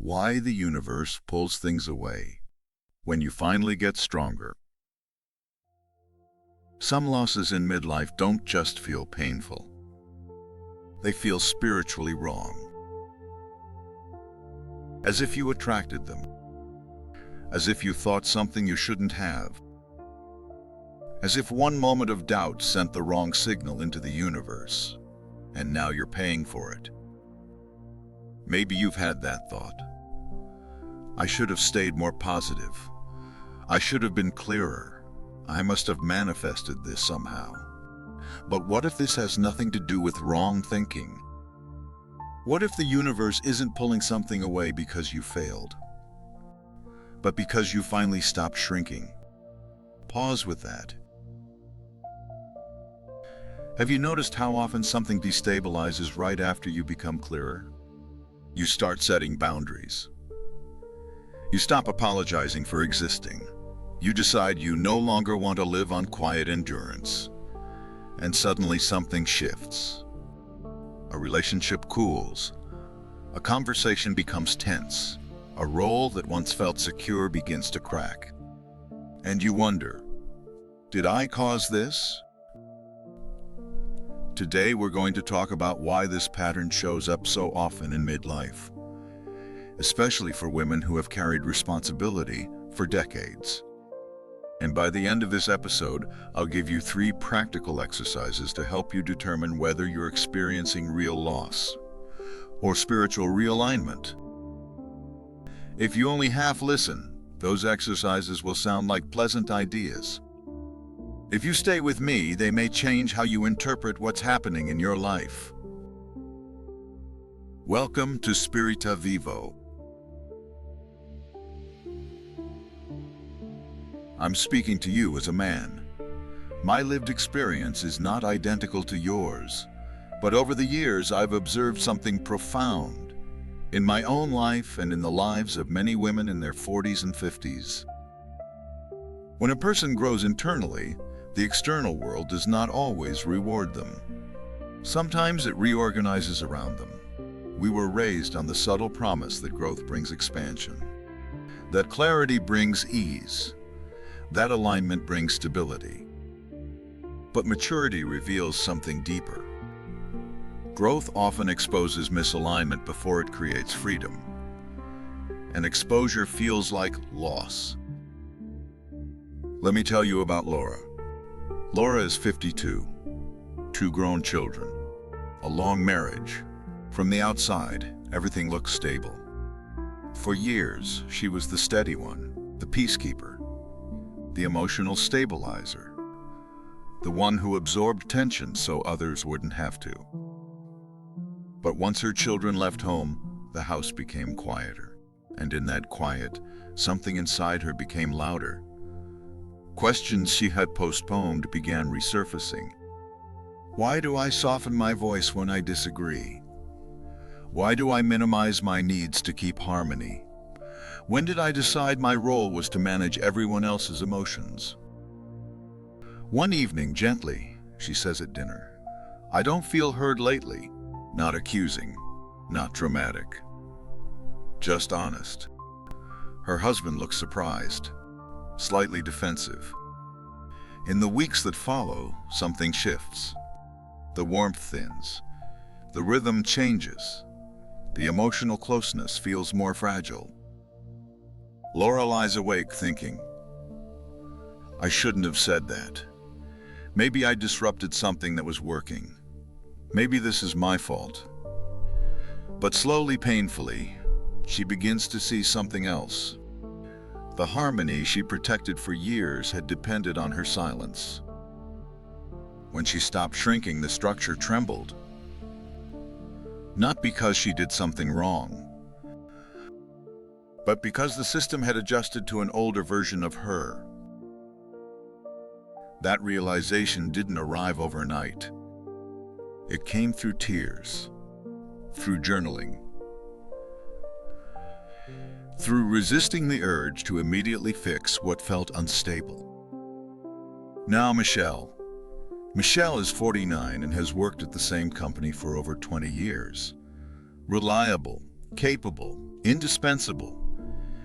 Why the universe pulls things away when you finally get stronger. Some losses in midlife don't just feel painful. They feel spiritually wrong. As if you attracted them. As if you thought something you shouldn't have. As if one moment of doubt sent the wrong signal into the universe, and now you're paying for it. Maybe you've had that thought. I should have stayed more positive. I should have been clearer. I must have manifested this somehow. But what if this has nothing to do with wrong thinking? What if the universe isn't pulling something away because you failed, but because you finally stopped shrinking? Pause with that. Have you noticed how often something destabilizes right after you become clearer? You start setting boundaries. You stop apologizing for existing. You decide you no longer want to live on quiet endurance. And suddenly something shifts. A relationship cools. A conversation becomes tense. A role that once felt secure begins to crack. And you wonder, did I cause this? Today we're going to talk about why this pattern shows up so often in midlife, especially for women who have carried responsibility for decades. And by the end of this episode, I'll give you 3 practical exercises to help you determine whether you're experiencing real loss or spiritual realignment. If you only half listen, those exercises will sound like pleasant ideas. If you stay with me, they may change how you interpret what's happening in your life. Welcome to SPIRITA VIVO. I'm speaking to you as a man. My lived experience is not identical to yours, but over the years I've observed something profound in my own life and in the lives of many women in their 40s and 50s. When a person grows internally, the external world does not always reward them. Sometimes it reorganizes around them. We were raised on the subtle promise that growth brings expansion, that clarity brings ease, that alignment brings stability. But maturity reveals something deeper. Growth often exposes misalignment before it creates freedom, and exposure feels like loss. Let me tell you about Laura. Laura is 52, 2 grown children, a long marriage. From the outside, everything looks stable. For years, she was the steady one, the peacekeeper, the emotional stabilizer, the one who absorbed tension so others wouldn't have to. But once her children left home, the house became quieter, and in that quiet, something inside her became louder. Questions she had postponed began resurfacing. Why do I soften my voice when I disagree? Why do I minimize my needs to keep harmony? When did I decide my role was to manage everyone else's emotions? One evening, gently, she says at dinner, I don't feel heard lately. Not accusing, not dramatic, just honest. Her husband looks surprised, slightly defensive. In the weeks that follow, something shifts. The warmth thins. The rhythm changes. The emotional closeness feels more fragile. Laura lies awake thinking, I shouldn't have said that. Maybe I disrupted something that was working. Maybe this is my fault. But slowly, painfully, she begins to see something else. The harmony she protected for years had depended on her silence. When she stopped shrinking, the structure trembled. Not because she did something wrong, but because the system had adjusted to an older version of her. That realization didn't arrive overnight. It came through tears, through journaling, through resisting the urge to immediately fix what felt unstable. Now Michelle is 49 and has worked at the same company for over 20 years. Reliable, capable, indispensable.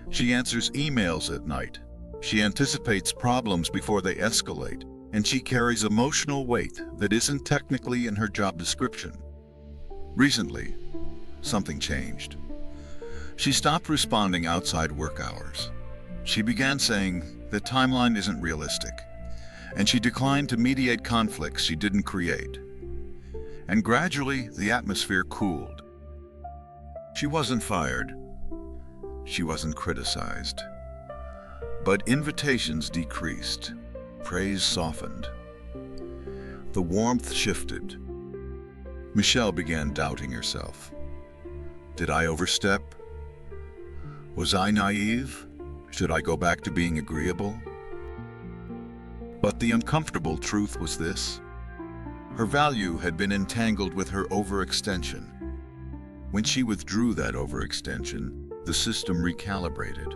She answers emails at night. She anticipates problems before they escalate, and she carries emotional weight that isn't technically in her job description. Recently, something changed. She stopped responding outside work hours. She began saying the timeline isn't realistic, and she declined to mediate conflicts she didn't create. And gradually, the atmosphere cooled. She wasn't fired. She wasn't criticized. But invitations decreased. Praise softened. The warmth shifted. Michelle began doubting herself. Did I overstep? Was I naive? Should I go back to being agreeable? But the uncomfortable truth was this. Her value had been entangled with her overextension. When she withdrew that overextension, the system recalibrated.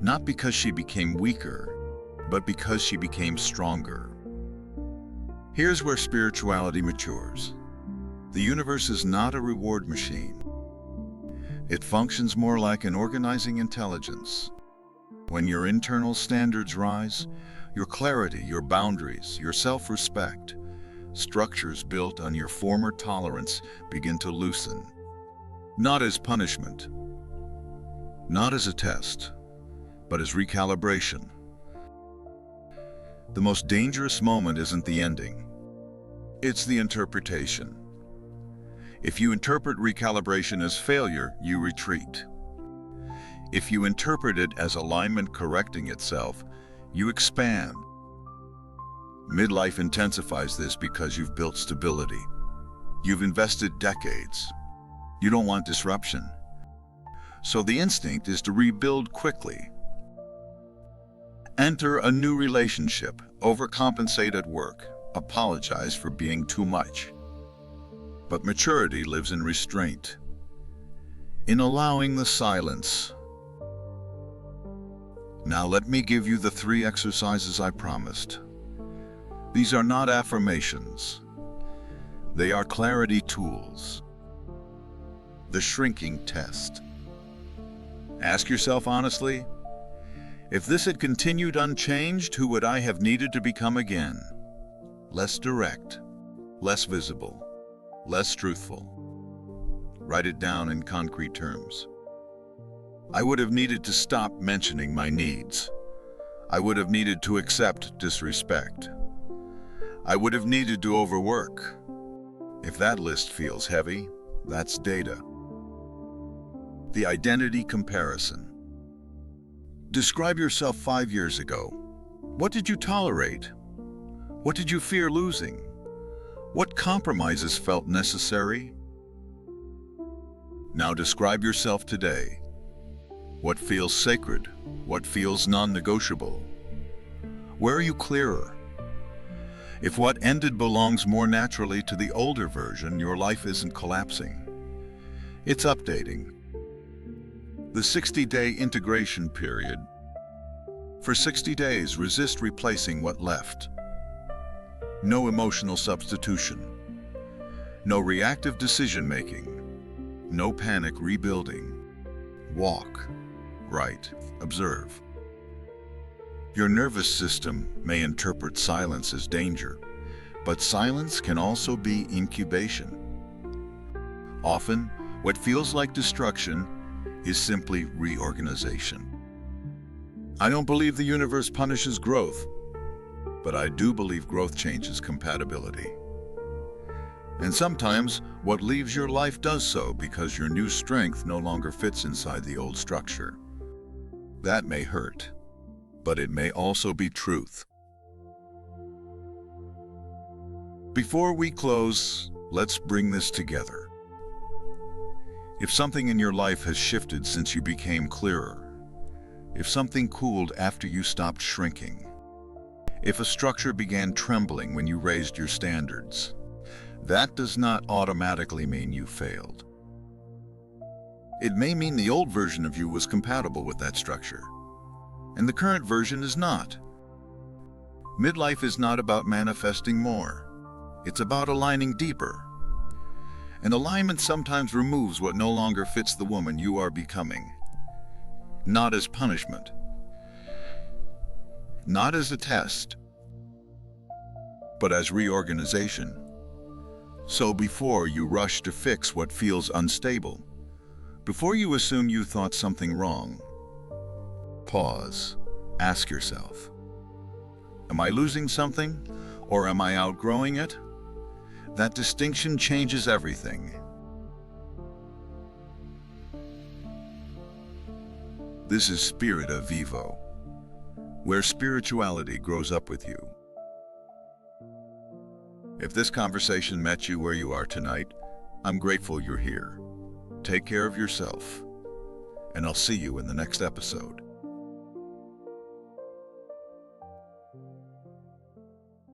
Not because she became weaker, but because she became stronger. Here's where spirituality matures. The universe is not a reward machine. It functions more like an organizing intelligence. When your internal standards rise, your clarity, your boundaries, your self-respect, structures built on your former tolerance begin to loosen. Not as punishment, not as a test, but as recalibration. The most dangerous moment isn't the ending. It's the interpretation. If you interpret recalibration as failure, you retreat. If you interpret it as alignment correcting itself, you expand. Midlife intensifies this because you've built stability. You've invested decades. You don't want disruption. So the instinct is to rebuild quickly. Enter a new relationship, overcompensate at work, apologize for being too much. But maturity lives in restraint, in allowing the silence. Now let me give you the 3 exercises I promised. These are not affirmations. They are clarity tools. The shrinking test. Ask yourself honestly, if this had continued unchanged, who would I have needed to become again? Less direct, less visible, less truthful. Write it down in concrete terms. I would have needed to stop mentioning my needs. I would have needed to accept disrespect. I would have needed to overwork. If that list feels heavy, that's data. The identity comparison. Describe yourself 5 years ago. What did you tolerate? What did you fear losing? What compromises felt necessary? Now describe yourself today. What feels sacred? What feels non-negotiable? Where are you clearer? If what ended belongs more naturally to the older version, your life isn't collapsing. It's updating. The 60-day integration period. For 60 days, resist replacing what left. No emotional substitution. No reactive decision-making. No panic rebuilding. Walk. Write. Observe. Your nervous system may interpret silence as danger, but silence can also be incubation. Often, what feels like destruction is simply reorganization. I don't believe the universe punishes growth, but I do believe growth changes compatibility. And sometimes, what leaves your life does so because your new strength no longer fits inside the old structure. That may hurt, but it may also be truth. Before we close, let's bring this together. If something in your life has shifted since you became clearer, if something cooled after you stopped shrinking, if a structure began trembling when you raised your standards, that does not automatically mean you failed. It may mean the old version of you was compatible with that structure, and the current version is not. Midlife is not about manifesting more. It's about aligning deeper. And alignment sometimes removes what no longer fits the woman you are becoming. Not as punishment, not as a test, but as reorganization. So before you rush to fix what feels unstable, before you assume you thought something wrong, pause. Ask yourself, am I losing something, or am I outgrowing it? That distinction changes everything. This is Spirita Vivo, where spirituality grows up with you. If this conversation met you where you are tonight, I'm grateful you're here. Take care of yourself, and I'll see you in the next episode.